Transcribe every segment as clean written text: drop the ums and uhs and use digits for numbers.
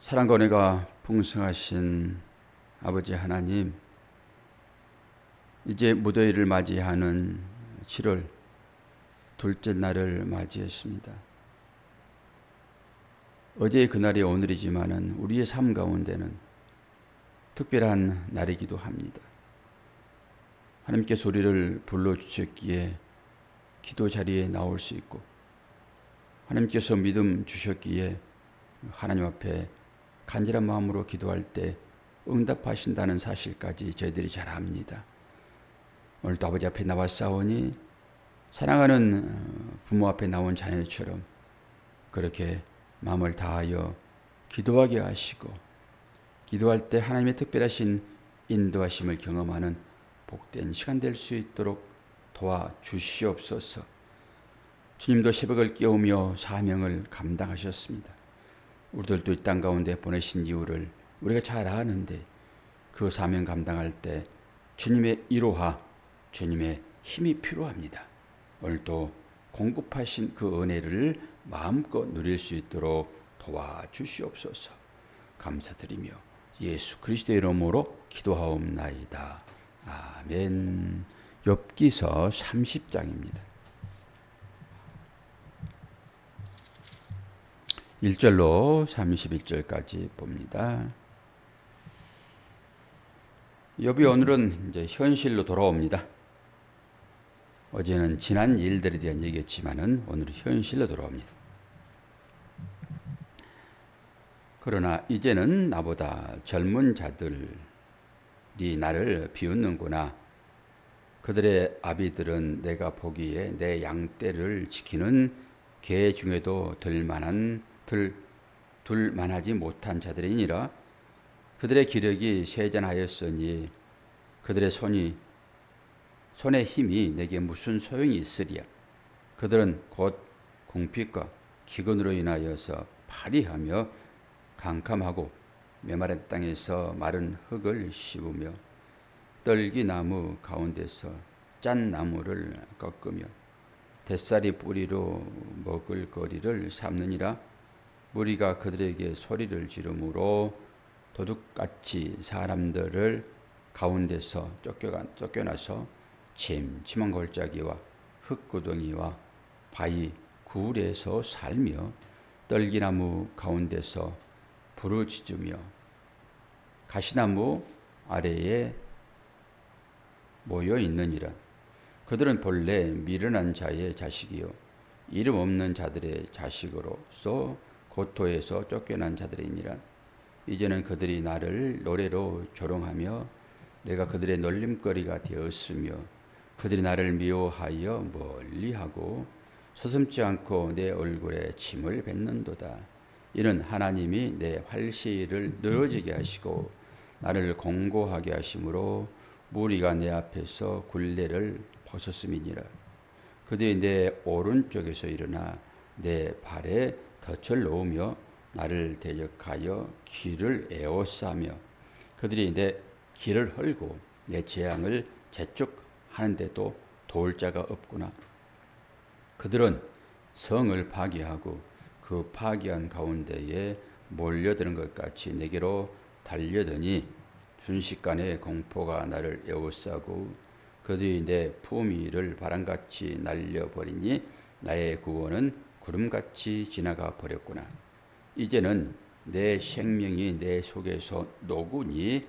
사랑과 은혜가 풍성하신 아버지 하나님, 이제 무더위를 맞이하는 7월 둘째 날을 맞이했습니다. 어제의 그날이 오늘이지만은 우리의 삶 가운데는 특별한 날이기도 합니다. 하나님께서 우리를 불러주셨기에 기도 자리에 나올 수 있고, 하나님께서 믿음 주셨기에 하나님 앞에 간절한 마음으로 기도할 때 응답하신다는 사실까지 저희들이 잘 압니다. 오늘도 아버지 앞에 나왔사오니 사랑하는 부모 앞에 나온 자녀처럼 그렇게 마음을 다하여 기도하게 하시고, 기도할 때 하나님의 특별하신 인도하심을 경험하는 복된 시간 될 수 있도록 도와주시옵소서. 주님도 새벽을 깨우며 사명을 감당하셨습니다. 우리들도 이 땅 가운데 보내신 이유를 우리가 잘 아는데, 그 사명 감당할 때 주님의 위로와 주님의 힘이 필요합니다. 오늘도 공급하신 그 은혜를 마음껏 누릴 수 있도록 도와주시옵소서. 감사드리며 예수 그리스도의 이름으로 기도하옵나이다. 아멘. 욥기서 30장입니다. 1절로 31절까지 봅니다. 욥이 오늘은 이제 현실로 돌아옵니다. 어제는 지난 일들에 대한 얘기였지만은 오늘은 현실로 돌아옵니다. 그러나 이제는 나보다 젊은 자들이 나를 비웃는구나. 그들의 아비들은 내가 보기에 내 양떼를 지키는 개 중에도 둘만하지 못한 자들이니라. 그들의 기력이 세잔하였으니 그들의 손의 힘이 내게 무슨 소용이 있으리야. 그들은 곧 궁핍과 기근으로 인하여서 파리하며 캄캄하고 메마른 땅에서 마른 흙을 씹으며 떨기나무 가운데서 짠 나무를 꺾으며 뱃살이 뿌리로 먹을 거리를 삼느니라. 무리가 그들에게 소리를 지르므로 도둑같이 사람들을 가운데서 쫓겨나서 침침한 골짜기와 흙구덩이와 바위 굴에서 살며 떨기나무 가운데서 부르짖으며 가시나무 아래에 모여 있느니라. 그들은 본래 미련한 자의 자식이요 이름 없는 자들의 자식으로서 고토에서 쫓겨난 자들이니라. 이제는 그들이 나를 노래로 조롱하며 내가 그들의 놀림거리가 되었으며 그들이 나를 미워하여 멀리하고 서슴지 않고 내 얼굴에 침을 뱉는도다. 이는 하나님이 내 활시를 늘어지게 하시고 나를 공고하게 하심으로 무리가 내 앞에서 굴레를 벗었음이니라. 그들이 내 오른쪽에서 일어나 내 발에 덫을 놓으며 나를 대적하여 길을 에워싸며 그들이 내 길을 헐고 내 재앙을 재촉하는데도 도울 자가 없구나. 그들은 성을 파괴하고 그 파괴한 가운데에 몰려드는 것 같이 내게로 달려드니 순식간에 공포가 나를 에워싸고 그들이 내 품위를 바람같이 날려버리니 나의 구원은 구름같이 지나가 버렸구나. 이제는 내 생명이 내 속에서 녹으니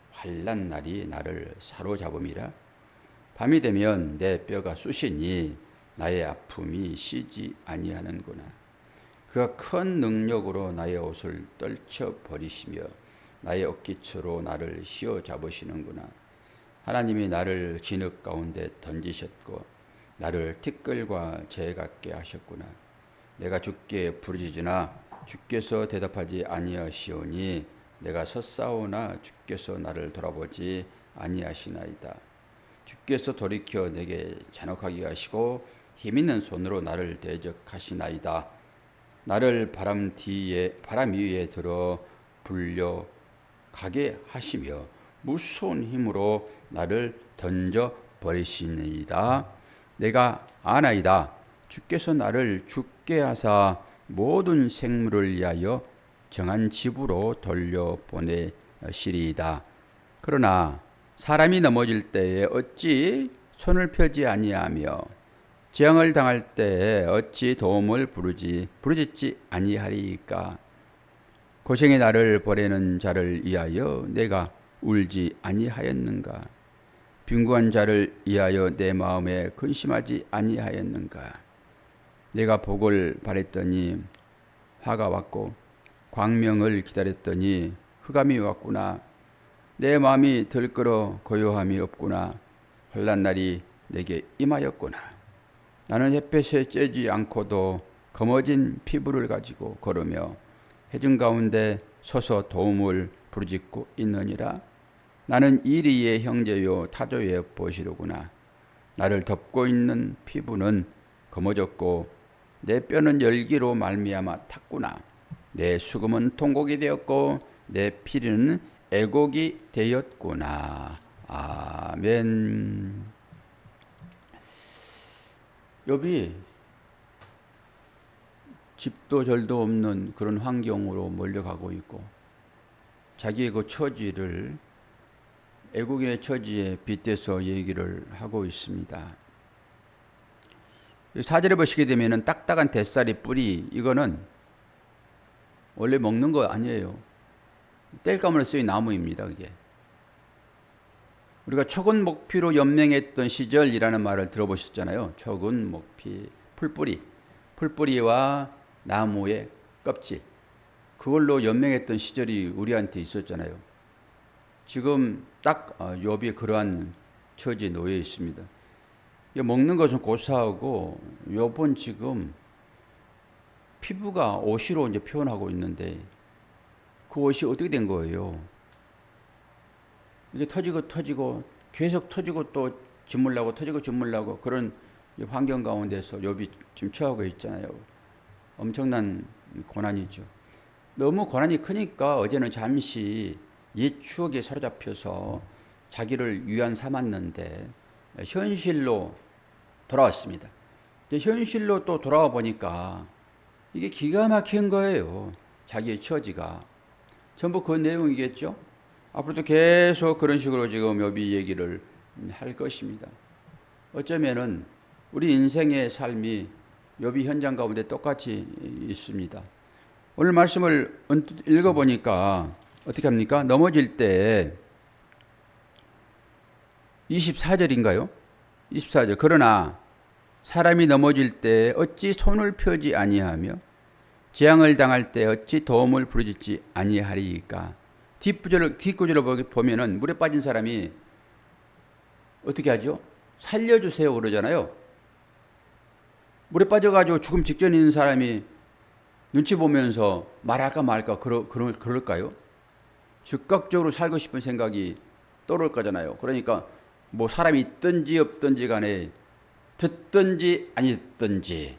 환난 날이 나를 사로잡음이라. 밤이 되면 내 뼈가 쑤시니 나의 아픔이 쉬지 아니하는구나. 그가 큰 능력으로 나의 옷을 떨쳐버리시며 나의 어깨처로 나를 휘어잡으시는구나. 하나님이 나를 진흙 가운데 던지셨고 나를 티끌과 재 같게 하셨구나. 내가 주께 부르짖으나 주께서 대답하지 아니하시오니 내가 섰사오나 주께서 나를 돌아보지 아니하시나이다. 주께서 돌이켜 내게 잔혹하게 하시고 힘있는 손으로 나를 대적하시나이다. 나를 바람 위에 들어 불려 가게 하시며 무서운 힘으로 나를 던져 버리시니이다. 내가 아나이다. 주께서 나를 죽게 하사 모든 생물을 위하여 정한 집으로 돌려보내시리이다. 그러나 사람이 넘어질 때에 어찌 손을 펴지 아니하며 재앙을 당할 때에 어찌 도움을 부르짖지 아니하리이까. 고생의 나를 보내는 자를 위하여 내가 울지 아니하였는가. 빈구한 자를 위하여 내 마음에 근심하지 아니하였는가. 내가 복을 바랬더니 화가 왔고 광명을 기다렸더니 흑암이 왔구나. 내 마음이 들끓어 고요함이 없구나. 혼란 날이 내게 임하였구나. 나는 햇볕에 쬐지 않고도 검어진 피부를 가지고 걸으며 해중 가운데 서서 도움을 부르짖고 있느니라. 나는 이리의 형제요 타조의 보시로구나. 나를 덮고 있는 피부는 검어졌고 내 뼈는 열기로 말미암아 탔구나. 내 수금은 통곡이 되었고 내 피리는 애곡이 되었구나. 아멘. 욥이 집도 절도 없는 그런 환경으로 몰려가고 있고 자기의 그 처지를 애국인의 처지에 빗대서 얘기를 하고 있습니다. 4절에 보시게 되면 딱딱한 대쌀이 뿌리, 이거는 원래 먹는 거 아니에요. 땔감으로 쓰인 나무입니다. 그게 우리가 척은 목피로 연명했던 시절이라는 말을 들어보셨잖아요. 척은 목피, 풀뿌리와 나무의 껍질, 그걸로 연명했던 시절이 우리한테 있었잖아요. 지금 딱 욥이 그러한 처지에 놓여 있습니다. 먹는 것은 고사하고 욥은 지금 피부가 옷으로 이제 표현하고 있는데 그 옷이 어떻게 된 거예요? 이게 터지고 계속 터지고 또 짓물라고 터지고 짓물라고 그런 환경 가운데서 욥이 지금 처하고 있잖아요. 엄청난 고난이죠. 너무 고난이 크니까 어제는 잠시 옛 추억에 사로잡혀서 자기를 위안 삼았는데 현실로 돌아왔습니다. 현실로 또 돌아와 보니까 이게 기가 막힌 거예요. 자기의 처지가. 전부 그 내용이겠죠. 앞으로도 계속 그런 식으로 지금 욥이 얘기를 할 것입니다. 어쩌면은 우리 인생의 삶이 욥이 현장 가운데 똑같이 있습니다. 오늘 말씀을 읽어보니까 어떻게 합니까? 넘어질 때 24절인가요? 24절. 그러나 사람이 넘어질 때 어찌 손을 펴지 아니하며 재앙을 당할 때 어찌 도움을 부르짖지 아니하리이까. 뒷구절을 보면은 물에 빠진 사람이 어떻게 하죠? 살려주세요 그러잖아요. 물에 빠져가지고 죽음 직전에 있는 사람이 눈치 보면서 말할까 말까 그럴까요? 즉각적으로 살고 싶은 생각이 떠오를 거잖아요. 그러니까 뭐 사람이 있든지 없든지 간에 듣든지 아니 듣든지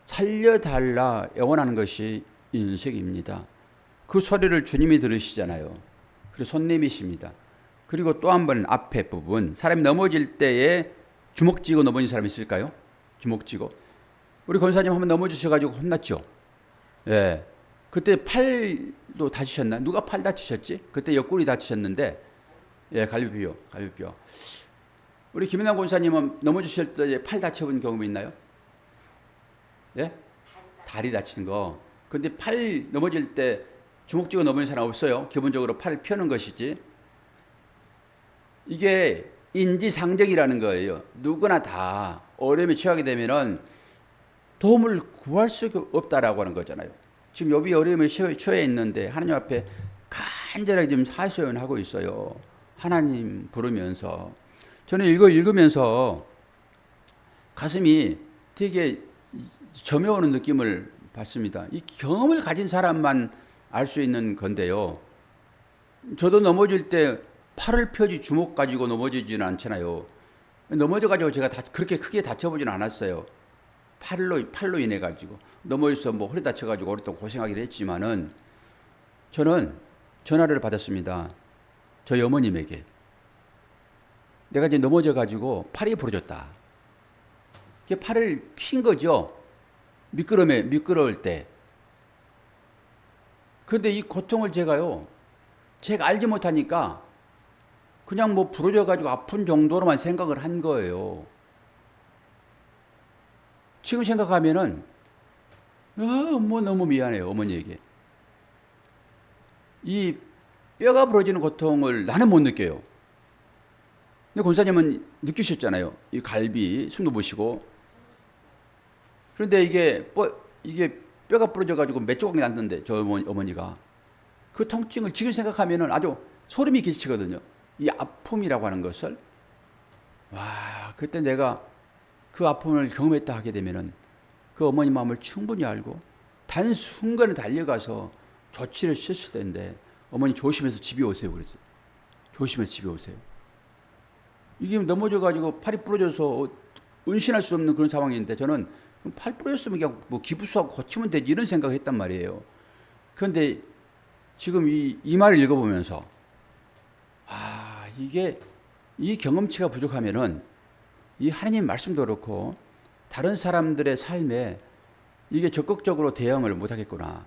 살려달라 애원하는 것이 인생입니다. 그 소리를 주님이 들으시잖아요. 그리고 손 내미십니다. 그리고 또 한 번은 앞에 부분, 사람이 넘어질 때에 주먹 쥐고 넘어진 사람이 있을까요? 주먹 쥐고. 우리 권사님 한번 넘어지셔가지고 혼났죠? 예. 그때 팔도 다치셨나? 누가 팔 다치셨지? 그때 옆구리 다치셨는데, 예, 갈비뼈. 우리 김연아 권사님은 넘어지실 때 팔 다쳐본 경험이 있나요? 예? 다리 다치는 거. 근데 팔 넘어질 때 주먹 쥐고 넘어진 사람 없어요. 기본적으로 팔을 펴는 것이지. 이게 인지상정이라는 거예요. 누구나 다 어려움에 처하게 되면은 도움을 구할 수가 없다라고 하는 거잖아요. 지금 욥이 어려움에 처해 있는데 하나님 앞에 간절하게 지금 하소연하고 있어요. 하나님 부르면서. 저는 이거 읽으면서 가슴이 되게 점여오는 느낌을 받습니다. 이 경험을 가진 사람만 알 수 있는 건데요. 저도 넘어질 때 팔을 펴지 주먹 가지고 넘어지지는 않잖아요. 넘어져가지고 제가 그렇게 크게 다쳐보지는 않았어요. 팔로 인해 가지고 넘어져서 뭐 허리 다쳐가지고 오랫동안 고생하기도 했지만은 저는 전화를 받았습니다. 저희 어머님에게. 내가 이제 넘어져가지고 팔이 부러졌다. 팔을 핀 거죠. 미끄러울 때. 근데 이 고통을 제가 알지 못하니까 그냥 뭐 부러져 가지고 아픈 정도로만 생각을 한 거예요. 지금 생각하면은 뭐 너무 미안해요, 어머니에게. 이 뼈가 부러지는 고통을 나는 못 느껴요. 근데 권사님은 느끼셨잖아요. 이 갈비 숨도 못 쉬고. 그런데 이게 뼈가 부러져 가지고 몇 조각이 났는데 저 어머니가 그 통증을 지금 생각하면은 아주 소름이 끼치거든요. 이 아픔이라고 하는 것을 와 그때 내가 그 아픔을 경험했다 하게 되면은 그 어머니 마음을 충분히 알고 단 순간에 달려가서 조치를 취했을 텐데 어머니 조심해서 집에 오세요 그랬어요. 조심해서 집에 오세요. 이게 넘어져 가지고 팔이 부러져서 은신할 수 없는 그런 상황인데 저는 팔 부러졌으면 그냥 뭐 기부수하고 고치면 되지 이런 생각을 했단 말이에요. 그런데 지금 이 말을 읽어보면서 이게 이 경험치가 부족하면은 이 하나님 말씀도 그렇고 다른 사람들의 삶에 이게 적극적으로 대응을 못하겠구나.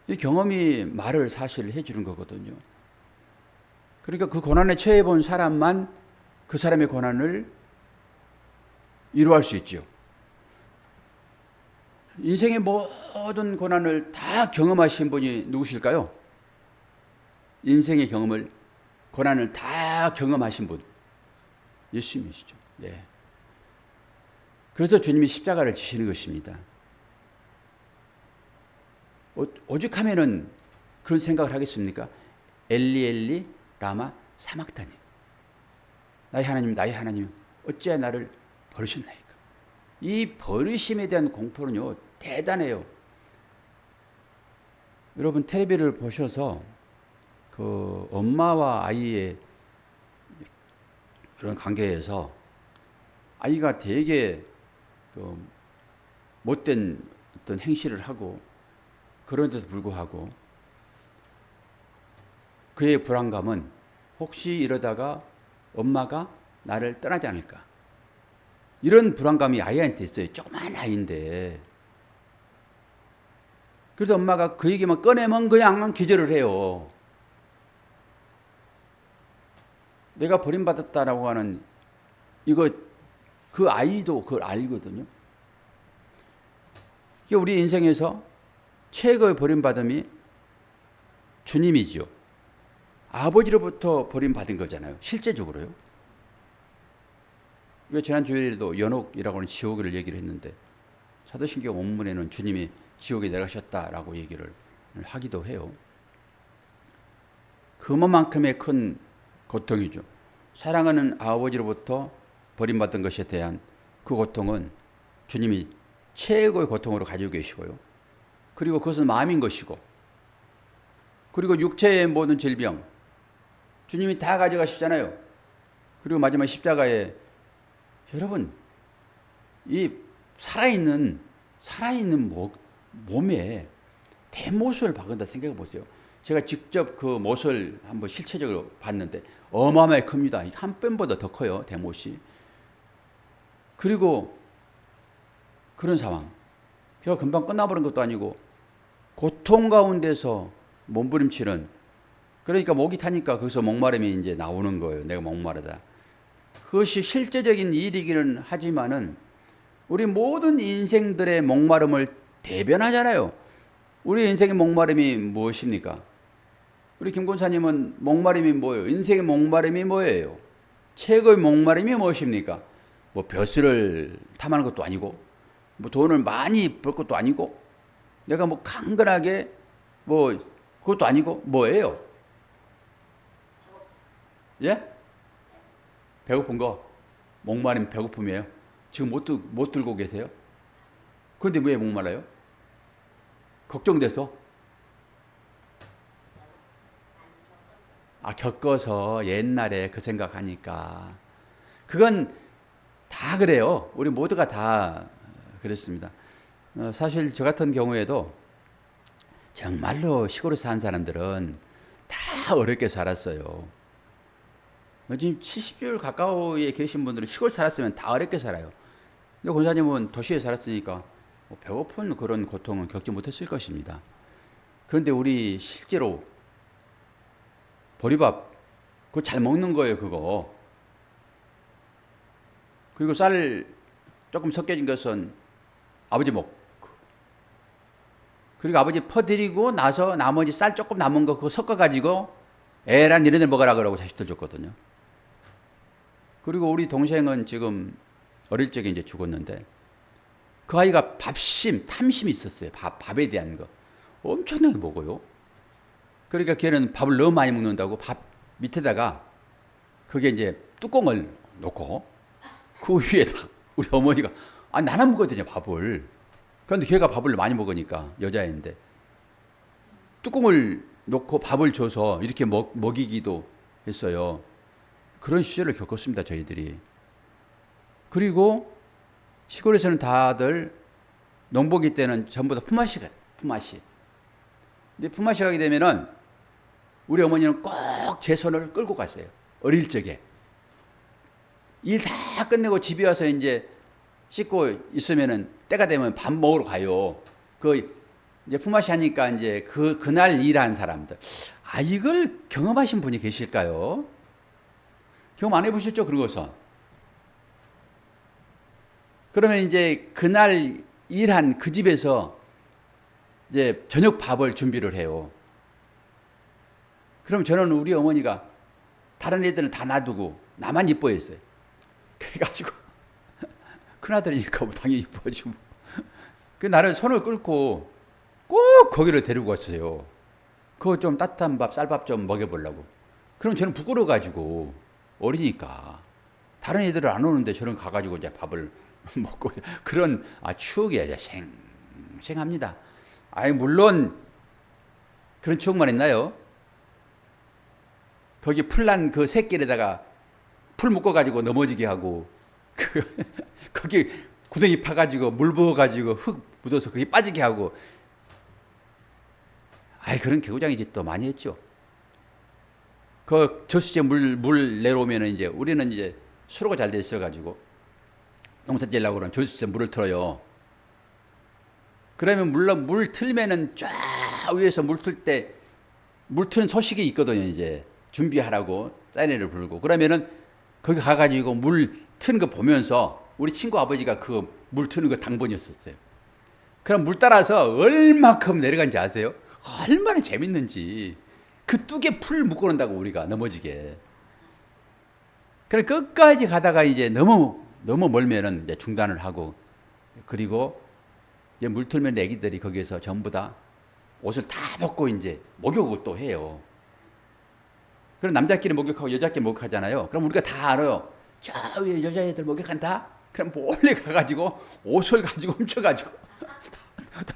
이 경험이 말을 사실 해주는 거거든요. 그러니까 그 고난에 처해 본 사람만 그 사람의 고난을 이루할 수 있죠. 인생의 모든 고난을 다 경험하신 분이 누구실까요? 인생의 고난을 다 경험하신 분. 예수님이시죠. 예. 그래서 주님이 십자가를 지시는 것입니다. 오죽하면은 그런 생각을 하겠습니까? 엘리 엘리 라마 사막타니. 나의 하나님, 어찌하여 나를 버리셨나이까. 이 버리심에 대한 공포는요, 대단해요. 여러분, 텔레비를 보셔서 그 엄마와 아이의 그런 관계에서 아이가 되게 그 못된 어떤 행실을 하고 그런데도 불구하고 그의 불안감은 혹시 이러다가 엄마가 나를 떠나지 않을까. 이런 불안감이 아이한테 있어요. 조그만 아이인데. 그래서 엄마가 그 얘기만 꺼내면 그냥 기절을 해요. 내가 버림받았다라고 하는 그 아이도 그걸 알거든요. 이게 우리 인생에서 최고의 버림받음이 주님이죠. 아버지로부터 버림받은 거잖아요. 실제적으로요. 우리가 지난 주일에도 연옥이라고 하는 지옥을 얘기를 했는데 사도신경 원문에는 주님이 지옥에 내려가셨다라고 얘기를 하기도 해요. 그만큼의 큰 고통이죠. 사랑하는 아버지로부터 버림받은 것에 대한 그 고통은 주님이 최고의 고통으로 가지고 계시고요. 그리고 그것은 마음인 것이고, 그리고 육체의 모든 질병 주님이 다 가져가시잖아요. 그리고 마지막 십자가에 여러분 이 살아있는 몸에 대못을 박은다 생각해 보세요. 제가 직접 그 못을 한번 실체적으로 봤는데 어마어마하게 큽니다. 한 뼘보다 더 커요, 대못이. 그리고 그런 상황. 제가 금방 끝나버린 것도 아니고 고통 가운데서 몸부림치는, 그러니까 목이 타니까 거기서 목마름이 이제 나오는 거예요. 내가 목마르다. 그것이 실제적인 일이기는 하지만은 우리 모든 인생들의 목마름을 대변하잖아요. 우리 인생의 목마름이 무엇입니까? 우리 김 권사님은 목마름이 뭐예요? 인생의 목마름이 뭐예요? 최고의 목마름이 무엇입니까? 뭐 벼슬을 탐하는 것도 아니고, 뭐 돈을 많이 벌 것도 아니고, 내가 뭐 강건하게 뭐 그것도 아니고, 뭐예요? 예? 배고픈 거. 목마름 배고픔이에요. 지금 못 들고 계세요? 그런데 왜 목말라요? 걱정돼서? 겪어서 옛날에 그 생각하니까. 그건 다 그래요. 우리 모두가 다 그렇습니다. 사실 저 같은 경우에도 정말로 시골에 사는 사람들은 다 어렵게 살았어요. 지금 70년 가까이에 계신 분들은 시골 살았으면 다 어렵게 살아요. 근데 권사님은 도시에 살았으니까 배고픈 그런 고통은 겪지 못했을 것입니다. 그런데 우리 실제로 보리밥 그거 잘 먹는 거예요, 그거. 그리고 쌀 조금 섞여진 것은 아버지 먹고, 그리고 아버지 퍼드리고 나서 나머지 쌀 조금 남은 거 그거 섞어가지고 에라 니네들 먹으라 그러고 자식들 줬거든요. 그리고 우리 동생은 지금 어릴 적에 이제 죽었는데 그 아이가 탐심이 있었어요. 밥에 대한 거. 엄청나게 먹어요. 그러니까 걔는 밥을 너무 많이 먹는다고 밥 밑에다가 그게 이제 뚜껑을 놓고 그 위에다 우리 어머니가 나는 먹거든요, 밥을. 그런데 걔가 밥을 많이 먹으니까 여자애인데 뚜껑을 놓고 밥을 줘서 이렇게 먹이기도 했어요. 그런 시절을 겪었습니다, 저희들이. 그리고 시골에서는 다들 농복이 때는 전부 다 품앗이 가요, 품앗이. 근데 품앗이 가게 되면은 우리 어머니는 꼭 제 손을 끌고 갔어요. 어릴 적에. 일 다 끝내고 집에 와서 이제 씻고 있으면은 때가 되면 밥 먹으러 가요. 이제 품앗이 하니까 이제 그날 일한 사람들. 이걸 경험하신 분이 계실까요? 경험 안 해보셨죠, 그런 것은? 그러면 이제 그날 일한 그 집에서 이제 저녁 밥을 준비를 해요. 그럼 저는 우리 어머니가 다른 애들은 다 놔두고 나만 이뻐했어요. 그래가지고 큰아들이니까 당연히 이뻐하지 뭐. 그 나를 손을 끌고 꼭 거기를 데리고 갔어요. 그거 좀 따뜻한 밥, 쌀밥 좀 먹여보려고. 그럼 저는 부끄러워가지고 어리니까 다른 애들은 안 오는데 저는 가가지고 이제 밥을 먹고 그런 추억이 이제 생생합니다. 물론 그런 추억만 있나요? 거기 풀난 그 새길에다가 풀 묶어가지고 넘어지게 하고 거기 구덩이 파가지고 물 부어가지고 흙 묻어서 거기 빠지게 하고 그런 개구장이 짓도 많이 했죠. 그 저수지에 물 내려오면은 이제 우리는 이제 수로가 잘 돼 있어가지고 농사 지으려고 그러면 저수지에 물을 틀어요. 그러면 물 틀면은 쫙 위에서 물 트는 소식이 있거든요. 이제 준비하라고 사이렌을 불고 그러면은 거기 가가지고 물 트는 거 보면서 우리 친구 아버지가 그 물 트는 거 당번이었었어요. 그럼 물 따라서 얼마큼 내려간지 아세요? 얼마나 재밌는지. 그 뚝에 풀 묶어놓는다고 우리가 넘어지게. 그래 끝까지 가다가 이제 너무 멀면은 이제 중단을 하고 그리고 이제 물 틀면 애기들이 거기에서 전부 다 옷을 다 벗고 이제 목욕을 또 해요. 그럼 남자끼리 목욕하고 여자끼리 목욕하잖아요. 그럼 우리가 다 알아요. 저 위에 여자애들 목욕한다? 그럼 몰래 가가지고 옷을 가지고 훔쳐가지고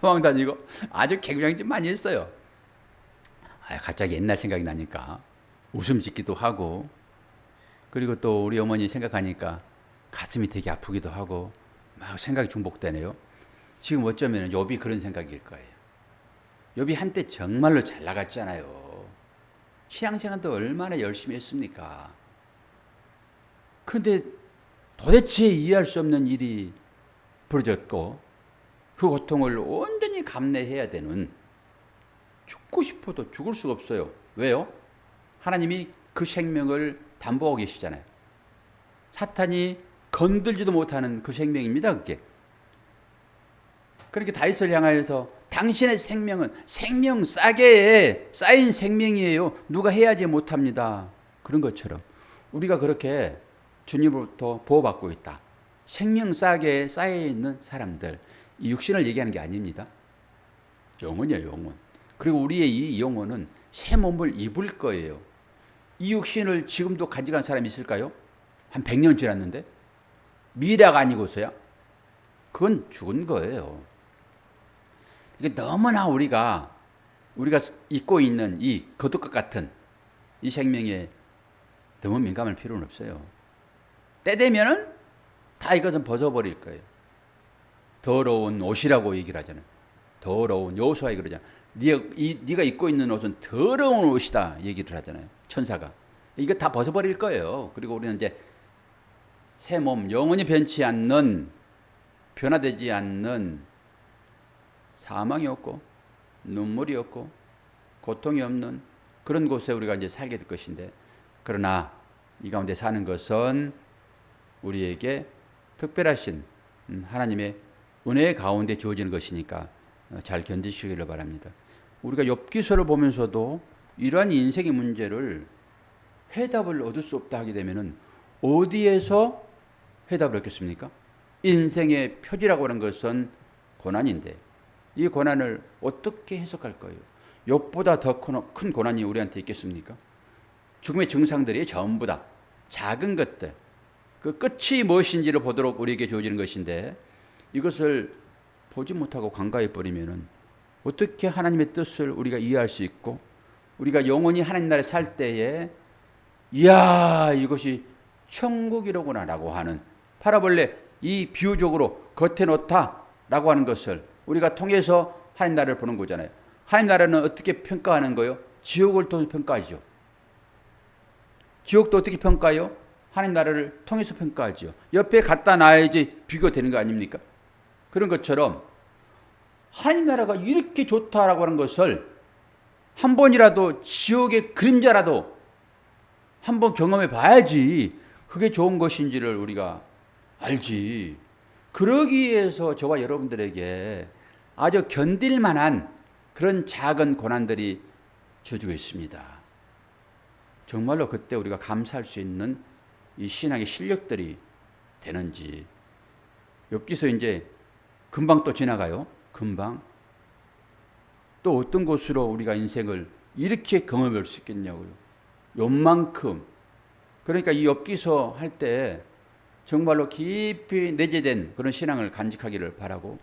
도망다니고 아주 개구장짓 많이 했어요. 갑자기 옛날 생각이 나니까 웃음 짓기도 하고 그리고 또 우리 어머니 생각하니까 가슴이 되게 아프기도 하고 막 생각이 중복되네요. 지금 어쩌면 욥이 그런 생각일 거예요. 욥이 한때 정말로 잘 나갔잖아요. 신앙생활도 얼마나 열심히 했습니까? 그런데 도대체 이해할 수 없는 일이 벌어졌고 그 고통을 온전히 감내해야 되는 죽고 싶어도 죽을 수가 없어요. 왜요? 하나님이 그 생명을 담보하고 계시잖아요. 사탄이 건들지도 못하는 그 생명입니다. 그게. 그렇게 다윗을 향하여서 당신의 생명은 생명 싸게에 쌓인 생명이에요. 누가 해야지 못합니다. 그런 것처럼 우리가 그렇게 주님으로부터 보호받고 있다. 생명 싸게에 쌓여있는 사람들. 이 육신을 얘기하는 게 아닙니다. 영혼이에요, 영혼. 그리고 우리의 이 영혼은 새 몸을 입을 거예요. 이 육신을 지금도 가져간 사람이 있을까요? 한 100년 지났는데? 미래가 아니고서야? 그건 죽은 거예요. 이게 너무나 우리가 입고 있는 이 거둑것 같은 이 생명에 너무 민감할 필요는 없어요. 때 되면은 다 이것은 벗어버릴 거예요. 더러운 옷이라고 얘기를 하잖아요. 더러운 여호수아에 그러잖아요. 네가 입고 있는 옷은 더러운 옷이다 얘기를 하잖아요. 천사가. 이거 다 벗어버릴 거예요. 그리고 우리는 이제 새 몸, 영원히 변치 않는, 변화되지 않는 사망이 없고 눈물이 없고 고통이 없는 그런 곳에 우리가 이제 살게 될 것인데, 그러나 이 가운데 사는 것은 우리에게 특별하신 하나님의 은혜 가운데 주어지는 것이니까 잘 견디시기를 바랍니다. 우리가 욥기서를 보면서도 이러한 인생의 문제를 해답을 얻을 수 없다 하게 되면은 어디에서 해답을 얻겠습니까? 인생의 표지라고 하는 것은 고난인데 이 고난을 어떻게 해석할 거예요? 욥보다 더 큰 고난이 우리한테 있겠습니까? 죽음의 증상들이 전부 다 작은 것들, 그 끝이 무엇인지를 보도록 우리에게 주어지는 것인데, 이것을 보지 못하고 간과해 버리면은 어떻게 하나님의 뜻을 우리가 이해할 수 있고, 우리가 영원히 하나님 나라에 살 때에 이야 이것이 천국이로구나 라고 하는, 파라볼레 이 비유적으로 겉에 놓다 라고 하는 것을 우리가 통해서 하나님 나라를 보는 거잖아요. 하나님 나라는 어떻게 평가하는 거예요? 지옥을 통해서 평가하죠. 지옥도 어떻게 평가해요? 하나님 나라를 통해서 평가하죠. 옆에 갖다 놔야지 비교되는 거 아닙니까? 그런 것처럼 하나님 나라가 이렇게 좋다라고 하는 것을 한 번이라도 지옥의 그림자라도 한번 경험해 봐야지 그게 좋은 것인지를 우리가 알지. 그러기 위해서 저와 여러분들에게 아주 견딜 만한 그런 작은 고난들이 주어지고 있습니다. 정말로 그때 우리가 감사할 수 있는 이 신앙의 실력들이 되는지. 욥기서 이제 금방 또 지나가요. 금방. 또 어떤 곳으로 우리가 인생을 이렇게 경험할 수 있겠냐고요. 요만큼. 그러니까 이 욥기서 할 때 정말로 깊이 내재된 그런 신앙을 간직하기를 바라고,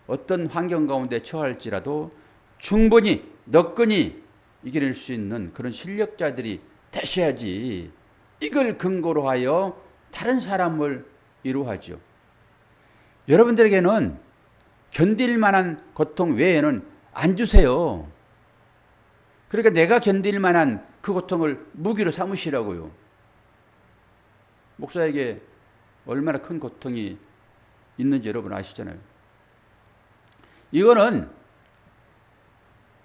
어떤 환경 가운데 처할지라도 충분히 너끈히 이겨낼 수 있는 그런 실력자들이 되셔야지 이걸 근거로 하여 다른 사람을 위로하죠. 여러분들에게는 견딜 만한 고통 외에는 안 주세요. 그러니까 내가 견딜 만한 그 고통을 무기로 삼으시라고요. 목사에게 얼마나 큰 고통이 있는지 여러분 아시잖아요. 이거는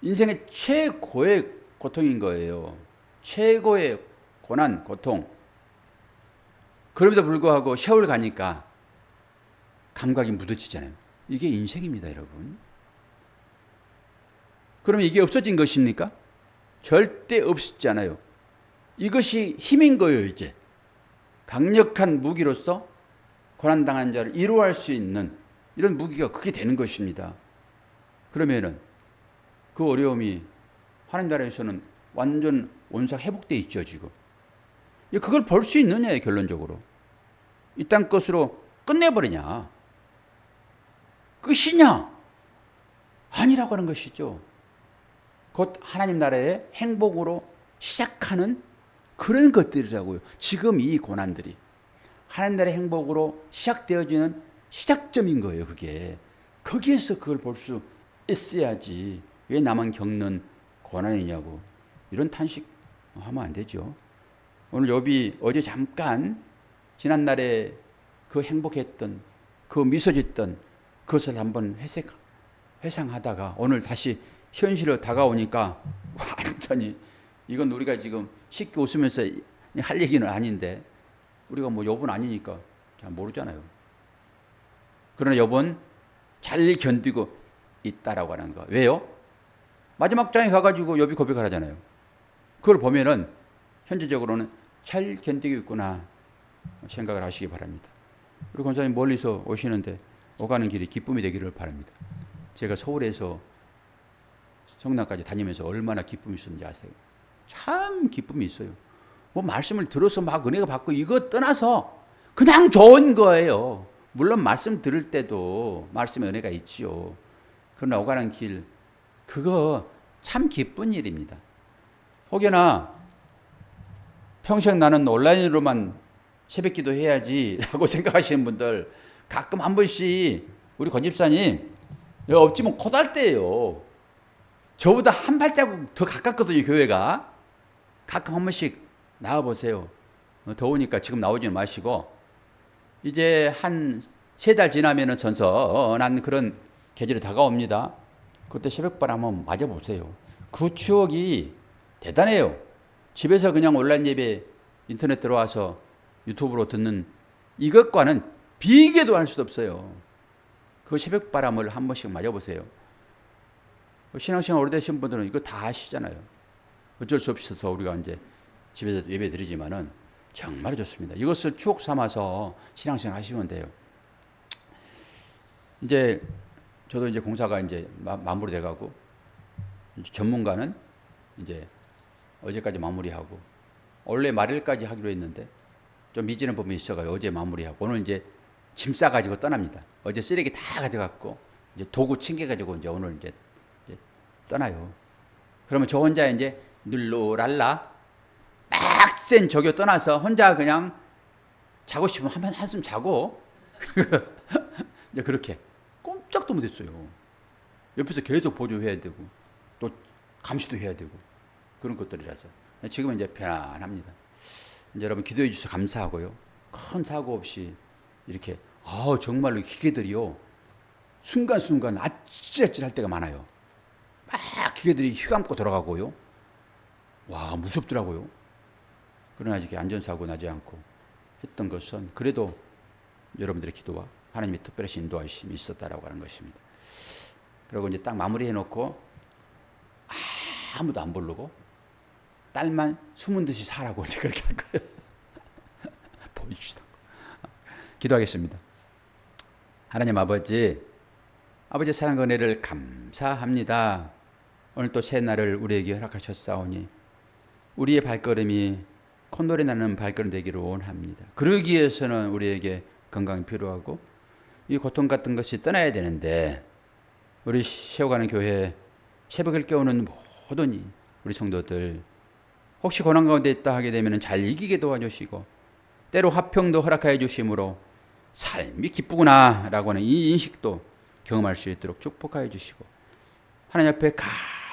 인생의 최고의 고통인 거예요. 최고의 고난, 고통. 그럼에도 불구하고 세월 가니까 감각이 묻어지잖아요. 이게 인생입니다, 여러분. 그러면 이게 없어진 것입니까? 절대 없었잖아요. 이것이 힘인 거예요, 이제. 강력한 무기로서 고난당한 자를 위로할 수 있는 이런 무기가 그게 되는 것입니다. 그러면은 그 어려움이 하나님 나라에서는 완전 온상 회복되어 있죠, 지금. 그걸 볼 수 있느냐, 결론적으로. 이 땅 것으로 끝내버리냐? 끝이냐? 아니라고 하는 것이죠. 곧 하나님 나라의 행복으로 시작하는 그런 것들이라고요. 지금 이 고난들이 하나님 나라의 행복으로 시작되어지는 시작점인 거예요. 그게 거기에서 그걸 볼 수 있어야지 왜 나만 겪는 고난이냐고 이런 탄식 하면 안 되죠. 오늘 욥이 어제 잠깐 지난날에 그 행복했던 그 미소 짓던 그것을 한번 회상하다가 오늘 다시 현실로 다가오니까 완전히 이건 우리가 지금 쉽게 웃으면서 할 얘기는 아닌데 우리가 뭐 욥은 아니니까 잘 모르잖아요. 그러나 욥은 잘 견디고 있다라고 하는 거. 왜요? 마지막 장에 가가지고 욥이 고백을 하잖아요. 그걸 보면은 현재적으로는 잘 견디고 있구나 생각을 하시기 바랍니다. 우리 권사님 멀리서 오시는데 오가는 길이 기쁨이 되기를 바랍니다. 제가 서울에서 성남까지 다니면서 얼마나 기쁨이 있었는지 아세요? 참 기쁨이 있어요. 뭐 말씀을 들어서 막 은혜가 받고 이거 떠나서 그냥 좋은 거예요. 물론 말씀 들을 때도 말씀의 은혜가 있지요. 그러나 오가는 길 그거 참 기쁜 일입니다. 혹여나 평생 나는 온라인으로만 새벽기도 해야지 라고 생각하시는 분들 가끔 한 번씩 우리 권 집사님 어찌면 코달대요. 저보다 한 발자국 더 가깝거든요, 교회가. 가끔 한 번씩 나와보세요. 더우니까 지금 나오지 마시고 이제 한 3달 지나면은 선선한 그런 계절이 다가옵니다. 그때 새벽바람 한번 맞아보세요. 그 추억이 대단해요. 집에서 그냥 온라인 예배 인터넷 들어와서 유튜브로 듣는 이것과는 비교도 할 수도 없어요. 그 새벽바람을 한 번씩 맞아보세요. 신앙생활 오래되신 분들은 이거 다 아시잖아요. 어쩔 수 없어서 우리가 이제 집에서 예배 드리지만은 정말 좋습니다. 이것을 추억 삼아서 신앙생활 하시면 돼요. 이제 저도 이제 공사가 이제 마무리돼 가고 전문가는 이제 어제까지 마무리하고 원래 말일까지 하기로 했는데 좀 미지는 부분이 있어가지고 어제 마무리하고 오늘 이제 짐 싸가지고 떠납니다. 어제 쓰레기 다 가져갔고 이제 도구 챙겨가지고 이제 오늘 이제 떠나요. 그러면 저 혼자 이제 눌로랄라 빡센 저교 떠나서 혼자 그냥 자고 싶으면 한숨 자고 이제 그렇게 꼼짝도 못했어요. 옆에서 계속 보조해야 되고 또 감시도 해야 되고 그런 것들이라서 지금은 이제 편안합니다. 이제 여러분 기도해 주셔서 감사하고요. 큰 사고 없이 이렇게 정말로 기계들이요 순간순간 아찔아찔할 때가 많아요. 막 기계들이 휘감고 돌아가고요. 와 무섭더라고요. 그러나 이렇게 안전사고 나지 않고 했던 것은 그래도 여러분들의 기도와 하나님의 특별하신 인도하심이 있었다라고 하는 것입니다. 그리고 이제 딱 마무리해 놓고 아무도 안 부르고 딸만 숨은 듯이 살라고 이제 그렇게 할 거예요. 보여주시다. 기도하겠습니다. 하나님 아버지의 사랑과 은혜를 감사합니다. 오늘 또 새 날을 우리에게 허락하셨사오니 우리의 발걸음이 콧노래 나는 발걸음 되기를 원합니다. 그러기 위해서는 우리에게 건강이 필요하고 이 고통 같은 것이 떠나야 되는데 우리 세워가는 교회 새벽을 깨우는 모든 우리 성도들 혹시 고난 가운데 있다 하게 되면 잘 이기게 도와주시고 때로 화평도 허락하여 주심으로 삶이 기쁘구나 라고 하는 이 인식도 경험할 수 있도록 축복하여 주시고 하나님 앞에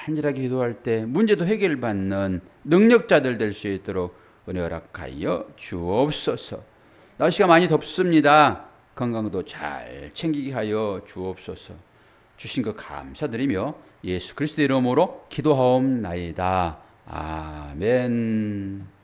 간절하게 기도할 때 문제도 해결받는 능력자들 될 수 있도록 은혜 허락하여 주옵소서. 날씨가 많이 덥습니다. 건강도 잘 챙기게 하여 주옵소서. 주신 것 감사드리며 예수 그리스도의 이름으로 기도하옵나이다. 아멘.